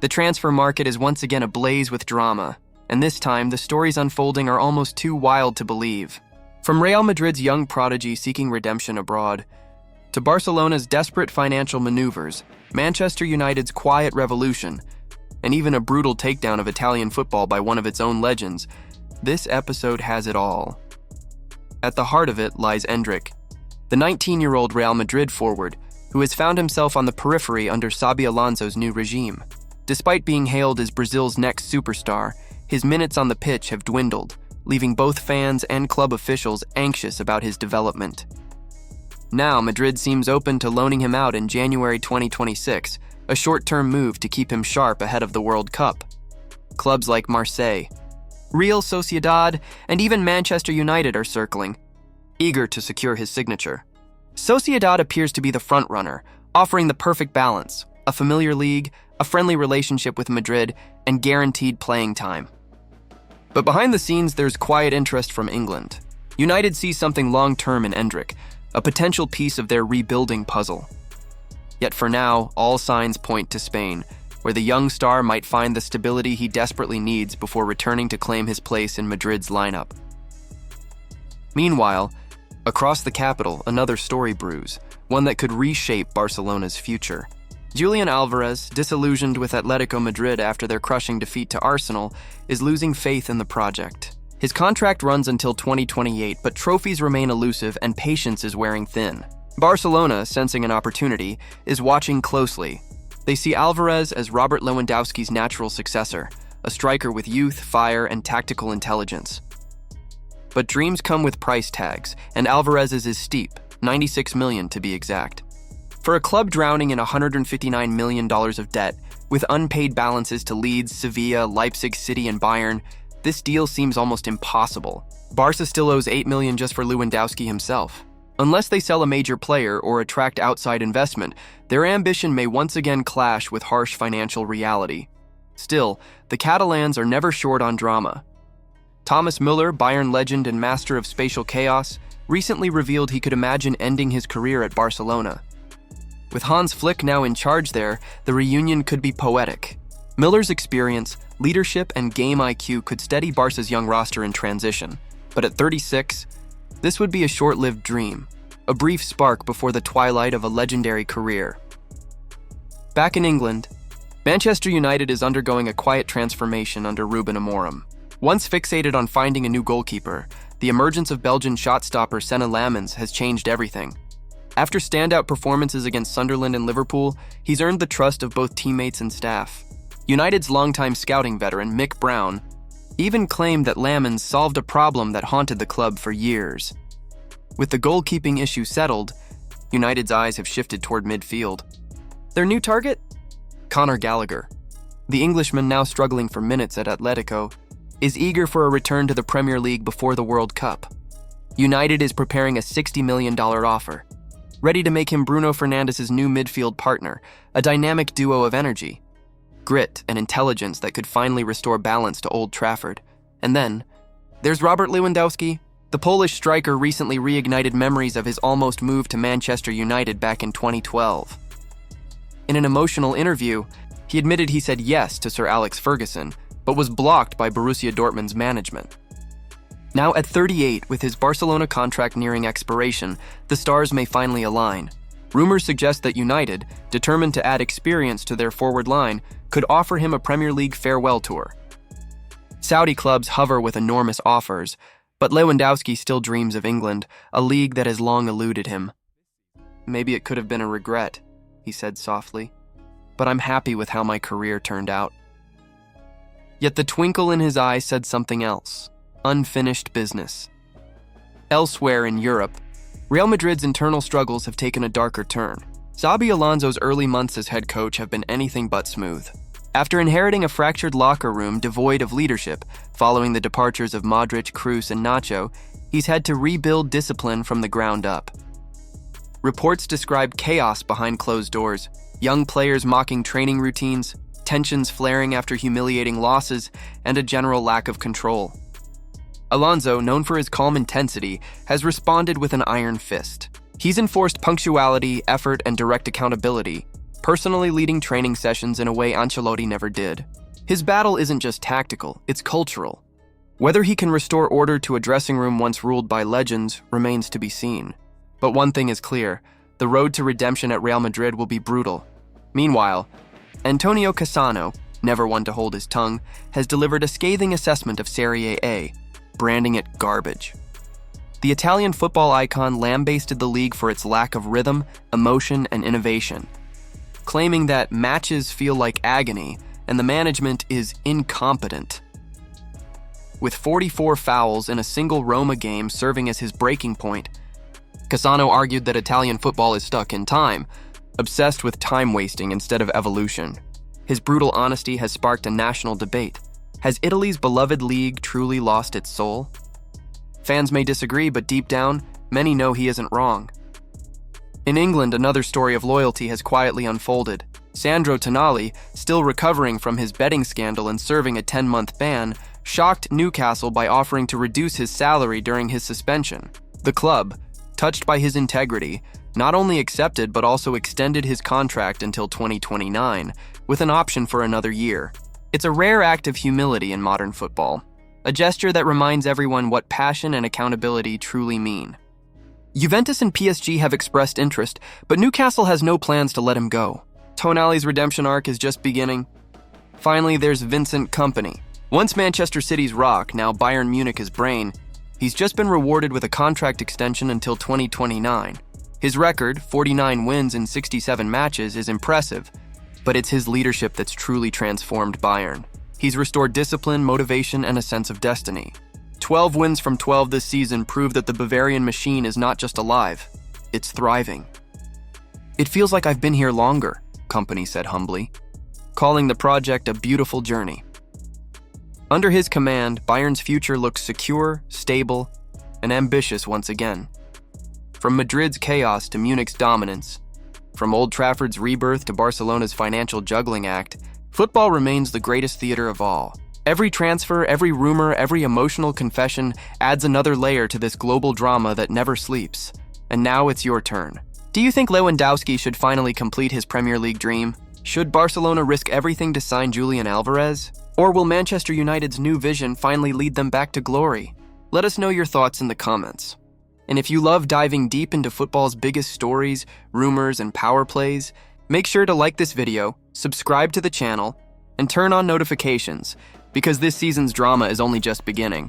The transfer market is once again ablaze with drama, and this time the stories unfolding are almost too wild to believe. From Real Madrid's young prodigy seeking redemption abroad, to Barcelona's desperate financial maneuvers, Manchester United's quiet revolution, and even a brutal takedown of Italian football by one of its own legends, this episode has it all. At the heart of it lies Endrick, the 19-year-old Real Madrid forward who has found himself on the periphery under Xabi Alonso's new regime. Despite being hailed as Brazil's next superstar, his minutes on the pitch have dwindled, leaving both fans and club officials anxious about his development. Now, Madrid seems open to loaning him out in January 2026, a short-term move to keep him sharp ahead of the World Cup. Clubs like Marseille, Real Sociedad, and even Manchester United are circling, eager to secure his signature. Sociedad appears to be the frontrunner, offering the perfect balance: a familiar league, a friendly relationship with Madrid, and guaranteed playing time. But behind the scenes, there's quiet interest from England. United sees something long-term in Endrick, a potential piece of their rebuilding puzzle. Yet for now, all signs point to Spain, where the young star might find the stability he desperately needs before returning to claim his place in Madrid's lineup. Meanwhile, across the capital, another story brews, one that could reshape Barcelona's future. Julian Álvarez, disillusioned with Atletico Madrid after their crushing defeat to Arsenal, is losing faith in the project. His contract runs until 2028, but trophies remain elusive and patience is wearing thin. Barcelona, sensing an opportunity, is watching closely. They see Álvarez as Robert Lewandowski's natural successor, a striker with youth, fire, and tactical intelligence. But dreams come with price tags, and Álvarez's is steep, $96 million to be exact. For a club drowning in $159 million of debt, with unpaid balances to Leeds, Sevilla, Leipzig City, and Bayern, this deal seems almost impossible. Barca still owes $8 million just for Lewandowski himself. Unless they sell a major player or attract outside investment, their ambition may once again clash with harsh financial reality. Still, the Catalans are never short on drama. Thomas Müller, Bayern legend and master of spatial chaos, recently revealed he could imagine ending his career at Barcelona. With Hans Flick now in charge there, the reunion could be poetic. Müller's experience, leadership, and game IQ could steady Barca's young roster in transition. But at 36, this would be a short-lived dream, a brief spark before the twilight of a legendary career. Back in England, Manchester United is undergoing a quiet transformation under Ruben Amorim. Once fixated on finding a new goalkeeper, the emergence of Belgian shot-stopper Senna Lamens has changed everything. After standout performances against Sunderland and Liverpool, he's earned the trust of both teammates and staff. United's longtime scouting veteran, Mick Brown, even claimed that Lamens solved a problem that haunted the club for years. With the goalkeeping issue settled, United's eyes have shifted toward midfield. Their new target? Conor Gallagher. The Englishman, now struggling for minutes at Atletico, is eager for a return to the Premier League before the World Cup. United is preparing a $60 million offer, ready to make him Bruno Fernandes's new midfield partner, a dynamic duo of energy, grit, and intelligence that could finally restore balance to Old Trafford. And then, there's Robert Lewandowski. The Polish striker recently reignited memories of his almost move to Manchester United back in 2012. In an emotional interview, he admitted he said yes to Sir Alex Ferguson, but was blocked by Borussia Dortmund's management. Now at 38, with his Barcelona contract nearing expiration, the stars may finally align. Rumors suggest that United, determined to add experience to their forward line, could offer him a Premier League farewell tour. Saudi clubs hover with enormous offers, but Lewandowski still dreams of England, a league that has long eluded him. "Maybe it could have been a regret," he said softly, "but I'm happy with how my career turned out." Yet the twinkle in his eye said something else: unfinished business. Elsewhere in Europe, Real Madrid's internal struggles have taken a darker turn. Xabi Alonso's early months as head coach have been anything but smooth. After inheriting a fractured locker room devoid of leadership following the departures of Modric, Kroos, and Nacho, he's had to rebuild discipline from the ground up. Reports describe chaos behind closed doors, young players mocking training routines, tensions flaring after humiliating losses, and a general lack of control. Alonso, known for his calm intensity, has responded with an iron fist. He's enforced punctuality, effort, and direct accountability, personally leading training sessions in a way Ancelotti never did. His battle isn't just tactical, it's cultural. Whether he can restore order to a dressing room once ruled by legends remains to be seen. But one thing is clear, the road to redemption at Real Madrid will be brutal. Meanwhile, Antonio Cassano, never one to hold his tongue, has delivered a scathing assessment of Serie A, branding it garbage. The Italian football icon lambasted the league for its lack of rhythm, emotion, and innovation, claiming that matches feel like agony and the management is incompetent. With 44 fouls in a single Roma game serving as his breaking point, Cassano argued that Italian football is stuck in time, obsessed with time wasting instead of evolution. His brutal honesty has sparked a national debate. Has Italy's beloved league truly lost its soul? Fans may disagree, but deep down, many know he isn't wrong. In England, another story of loyalty has quietly unfolded. Sandro Tonali, still recovering from his betting scandal and serving a 10-month ban, shocked Newcastle by offering to reduce his salary during his suspension. The club, touched by his integrity, not only accepted but also extended his contract until 2029, with an option for another year. It's a rare act of humility in modern football, a gesture that reminds everyone what passion and accountability truly mean. Juventus and PSG have expressed interest, but Newcastle has no plans to let him go. Tonali's redemption arc is just beginning. Finally, there's Vincent Kompany. Once Manchester City's rock, now Bayern Munich's brain, he's just been rewarded with a contract extension until 2029. His record, 49 wins in 67 matches, is impressive, but it's his leadership that's truly transformed Bayern. He's restored discipline, motivation, and a sense of destiny. 12 wins from 12 this season prove that the Bavarian machine is not just alive, it's thriving. "It feels like I've been here longer," Kompany said humbly, calling the project a beautiful journey. Under his command, Bayern's future looks secure, stable, and ambitious once again. From Madrid's chaos to Munich's dominance, from Old Trafford's rebirth to Barcelona's financial juggling act, football remains the greatest theater of all. Every transfer, every rumor, every emotional confession adds another layer to this global drama that never sleeps. And now it's your turn. Do you think Lewandowski should finally complete his Premier League dream? Should Barcelona risk everything to sign Julian Álvarez? Or will Manchester United's new vision finally lead them back to glory? Let us know your thoughts in the comments. And if you love diving deep into football's biggest stories, rumors, and power plays, make sure to like this video, subscribe to the channel, and turn on notifications, because this season's drama is only just beginning.